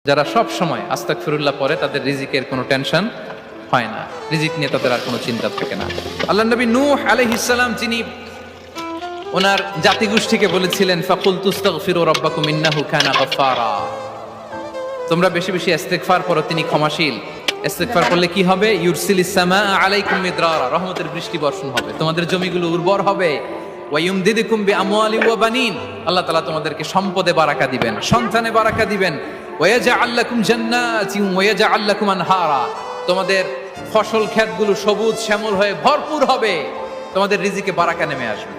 যারা সব সময় আস্তাগফিরুল্লাহ পড়ে তাদের রিজিকের কোনো টেনশন হয় না, রিজিক নিয়ে তাদের আর কোনো চিন্তা থাকে না। আল্লাহ নবী নূহ আলাইহিস সালাম যিনি ওনার জাতিগোষ্ঠীকে বলেছিলেন ফাকুল তুস্তাগফিরু রাব্বাকুম ইন্নাহু কানা গাফফারা, তোমরা বেশি বেশি ইস্তেগফার করো, তিনি ক্ষমাশীল। ইস্তেগফার করলে কি হবে? ইউরসিলিস সামা আলাইকুম মিদরারা, রহমতের বৃষ্টি বর্ষণ হবে, তোমাদের জমিগুলো উর্বর হবে। ওয়া ইউমদিদুকুম বিআমওয়ালি ওয়া বানিন, আল্লাহ তাআলা তোমাদেরকে সম্পদে বারাকা দিবেন, সন্তানে বারাকা দিবেন। ওয়া ইয়াজআল লাকুম জান্নাতিন ওয়া ইয়াজআল লাকুম আনহারা, তোমাদের ফসল ক্ষেতগুলো সবুজ শ্যামল হয়ে ভরপুর হবে, তোমাদের রিজিকে বারাকা নেমে আসবে।